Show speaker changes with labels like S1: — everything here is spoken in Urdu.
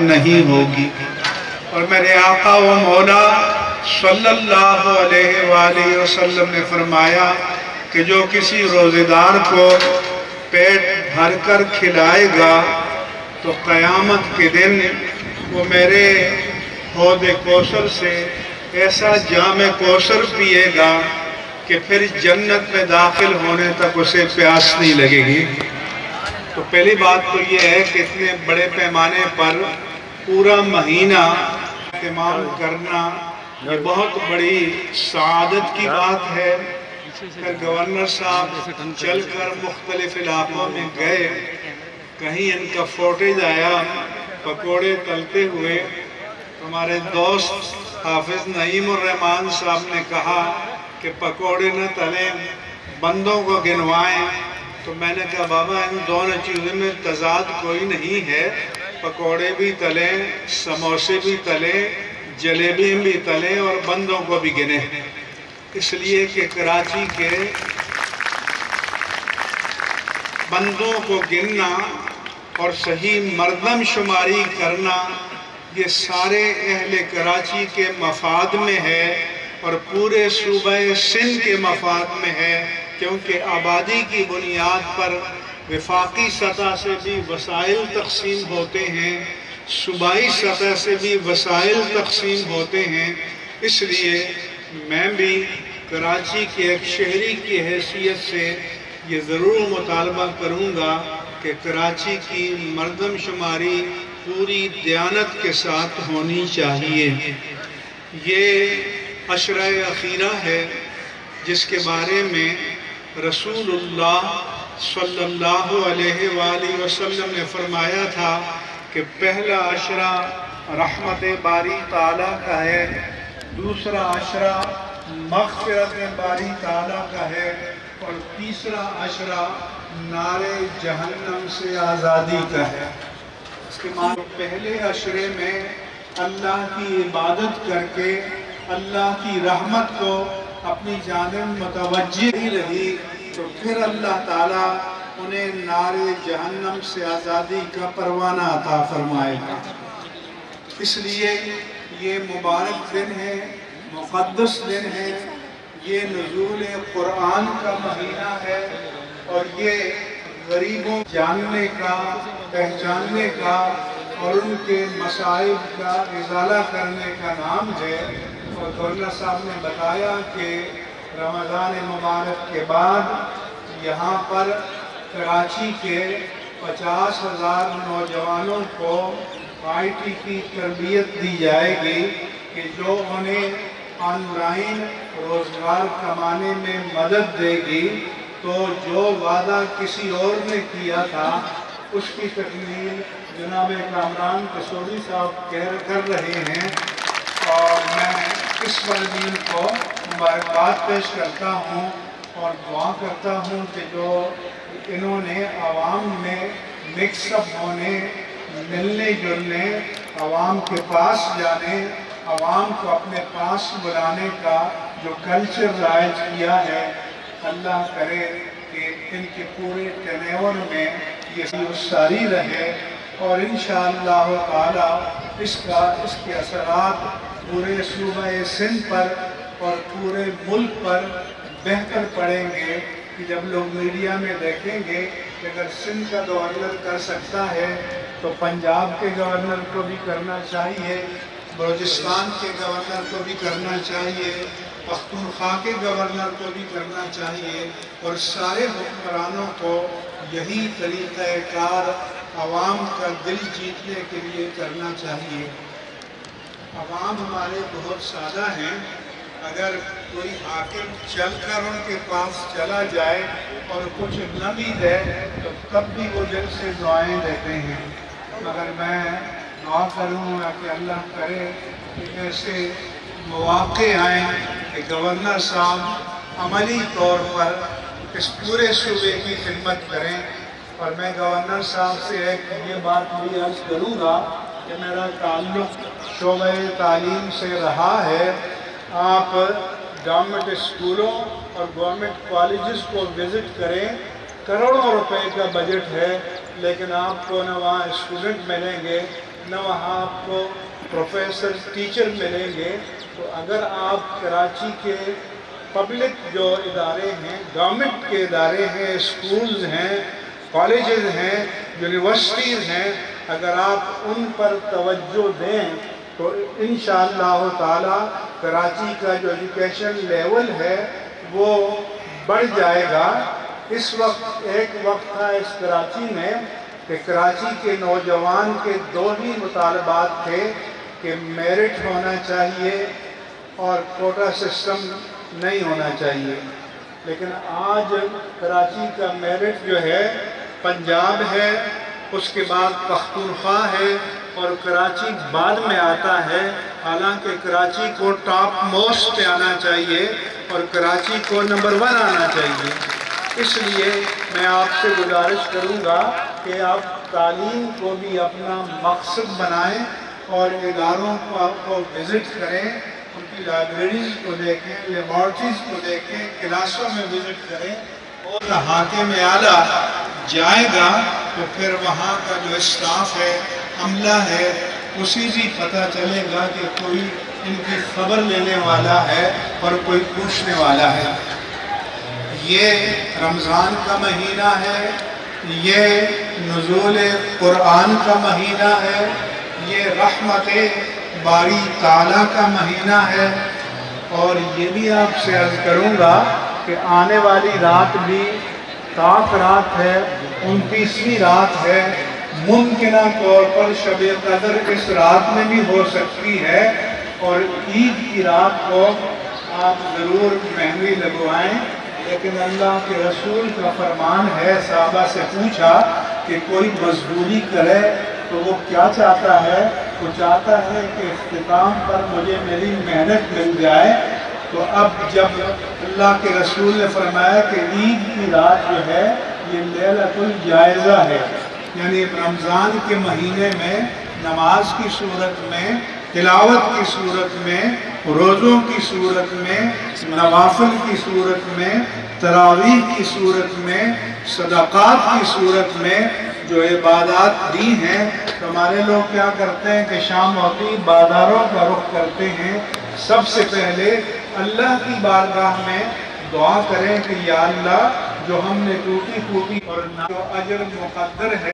S1: نہیں ہوگی۔ اور میرے آقا و مولا صلی اللہ علیہ وآلہ وسلم نے فرمایا کہ جو کسی روزے دار کو پیٹ بھر کر کھلائے گا تو قیامت کے دن وہ میرے حوض کوثر سے ایسا جام کوثر پیے گا کہ پھر جنت میں داخل ہونے تک اسے پیاس نہیں لگے گی۔ تو پہلی بات تو یہ ہے کہ اتنے بڑے پیمانے پر پورا مہینہ اہتمام کرنا یہ بہت بڑی سعادت کی بات ہے۔ پھر گورنر صاحب چل کر مختلف علاقوں میں گئے، کہیں ان کا فوٹیج آیا پکوڑے تلتے ہوئے۔ ہمارے دوست حافظ نعیم الرحمن صاحب نے کہا کہ پکوڑے نہ تلیں، بندوں کو گنوائیں۔ تو میں نے کہا بابا ان دونوں چیزوں میں تضاد کوئی نہیں ہے، پکوڑے بھی تلیں، سموسے بھی تلیں، جلیبی بھی تلیں اور بندوں کو بھی گنیں۔ اس لیے کہ کراچی کے بندوں کو گننا اور صحیح مردم شماری کرنا یہ سارے اہل کراچی کے مفاد میں ہے اور پورے صوبہ سندھ کے مفاد میں ہے، کیونکہ آبادی کی بنیاد پر وفاقی سطح سے بھی وسائل تقسیم ہوتے ہیں، صوبائی سطح سے بھی وسائل تقسیم ہوتے ہیں۔ اس لیے میں بھی کراچی کے ایک شہری کی حیثیت سے یہ ضرور مطالبہ کروں گا کہ کراچی کی مردم شماری پوری دیانت کے ساتھ ہونی چاہیے۔ یہ عشرہ اخیرہ ہے جس کے بارے میں رسول اللہ صلی اللہ علیہ وآلہ وسلم نے فرمایا تھا کہ پہلا عشرہ رحمت باری تعالیٰ کا ہے، دوسرا عشرہ مغفرت باری تعالیٰ کا ہے اور تیسرا عشرہ نار جہنم سے آزادی کا ہے۔ اس کے معنی پہلے عشرے میں اللہ کی عبادت کر کے اللہ کی رحمت کو اپنی جانب متوجہ رہی تو پھر اللہ تعالیٰ انہیں نار جہنم سے آزادی کا پروانہ عطا فرمائے گا۔ اس لیے یہ مبارک دن ہے، مقدس دن ہے، یہ نزول قرآن کا مہینہ ہے اور یہ غریبوں جاننے کا، پہچاننے کا اور ان کے مصائب کا ازالہ کرنے کا نام ہے۔ اور گورنر صاحب نے بتایا کہ رمضان مبارک کے بعد یہاں پر کراچی کے 50,000 نوجوانوں کو آئی ٹی کی تربیت دی جائے گی کہ جو انہیں آن لائن روزگار کمانے میں مدد دے گی۔ تو جو وعدہ کسی اور نے کیا تھا اس کی تکمیل جناب کامران قصوری صاحب کر رہے ہیں اور میں اس والدین کو مبارکباد پیش کرتا ہوں اور دعا کرتا ہوں کہ جو انہوں نے عوام میں مکس اپ ہونے، ملنے جلنے، عوام کے پاس جانے، عوام کو اپنے پاس بلانے کا جو کلچر رائج کیا ہے، اللہ کرے کہ ان کے پورے ٹینیور میں یہ ساری رہے اور انشاءاللہ تعالی اس کے اثرات پورے صوبہ سندھ پر اور پورے ملک پر بہتر پڑیں گے کہ جب لوگ میڈیا میں دیکھیں گے کہ اگر سندھ کا گورنر کر سکتا ہے تو پنجاب کے گورنر کو بھی کرنا چاہیے، بلوچستان کے گورنر کو بھی کرنا چاہیے، پختونخوا کے گورنر کو بھی کرنا چاہیے اور سارے حکمرانوں کو یہی طریقہ کار عوام کا دل جیتنے کے لیے کرنا چاہیے۔ عوام ہمارے بہت سادہ ہیں، اگر کوئی حاکم چل کر ان کے پاس چلا جائے اور کچھ نہ بھی دے تو تب بھی وہ دل سے دعائیں دیتے ہیں، مگر میں دعا کروں گا کہ اللہ کرے کہ ایسے مواقع آئیں کہ گورنر صاحب عملی طور پر اس پورے صوبے کی خدمت کریں۔ اور میں گورنر صاحب سے ایک یہ بات بھی عرض کروں گا کہ میرا تعلق شعبہ تعلیم سے رہا ہے، آپ گورنمنٹ اسکولوں اور گورنمنٹ کالجز کو وزٹ کریں، کروڑوں روپے کا بجٹ ہے لیکن آپ کو نہ وہاں اسٹوڈنٹ ملیں گے نہ وہاں آپ کو پروفیسر ٹیچر ملیں گے. تو اگر آپ کراچی کے پبلک جو ادارے ہیں، گورنمنٹ کے ادارے ہیں، اسکولز ہیں، کالجز ہیں، یونیورسٹیز ہیں، اگر آپ ان پر توجہ دیں تو انشاءاللہ تعالی کراچی کا جو ایجوکیشن لیول ہے وہ بڑھ جائے گا. اس وقت ایک وقت تھا اس کراچی میں کہ کراچی کے نوجوان کے دو ہی مطالبات تھے کہ میرٹ ہونا چاہیے اور کوٹا سسٹم نہیں ہونا چاہیے. لیکن آج کراچی کا میرٹ جو ہے پنجاب ہے، اس کے بعد پختونخوا ہے اور کراچی بعد میں آتا ہے. حالانکہ کراچی کو ٹاپ موسٹ پہ آنا چاہیے اور کراچی کو نمبر 1 آنا چاہیے. اس لیے میں آپ سے گزارش کروں گا کہ آپ تعلیم کو بھی اپنا مقصد بنائیں اور اداروں کو وزٹ کریں، ان کی لائبریریز کو دیکھیں، لیبارٹریز کو دیکھیں، کلاسوں میں وزٹ کریں. اور حاکم اعلیٰ جائے گا تو پھر وہاں کا جو اسٹاف ہے، عملہ ہے، اسی بھی پتہ چلے گا کہ کوئی ان کی خبر لینے والا ہے اور کوئی پوچھنے والا ہے. یہ رمضان کا مہینہ ہے، یہ نزول قرآن کا مہینہ ہے، یہ رحمت باری تعالیٰ کا مہینہ ہے. اور یہ بھی آپ سے عرض کروں گا کہ آنے والی رات بھی طاق رات ہے، 29ویں رات ہے. ممکنہ طور پر شب قدر اس رات میں بھی ہو سکتی ہے اور عید کی رات کو آپ ضرور مہندی لگوائیں. لیکن اللہ کے رسول کا فرمان ہے، صحابہ سے پوچھا کہ کوئی مزدوری کرے تو وہ کیا چاہتا ہے؟ وہ چاہتا ہے کہ اختتام پر مجھے میری محنت مل جائے. تو اب جب اللہ کے رسول نے فرمایا کہ عید کی رات جو ہے یہ لیلۃ الجائزہ ہے، یعنی رمضان کے مہینے میں نماز کی صورت میں، تلاوت کی صورت میں، روزوں کی صورت میں، نوافل کی صورت میں، تراویح کی صورت میں، صدقات کی صورت میں جو عبادات دی ہیں، تو ہمارے لوگ کیا کرتے ہیں کہ شام ہوتی بازاروں کا رخ کرتے ہیں. سب سے پہلے اللہ کی بارگاہ میں دعا کریں کہ یا اللہ جو ہم نے ٹوٹی پھوٹی اور جو اجر مقدر ہے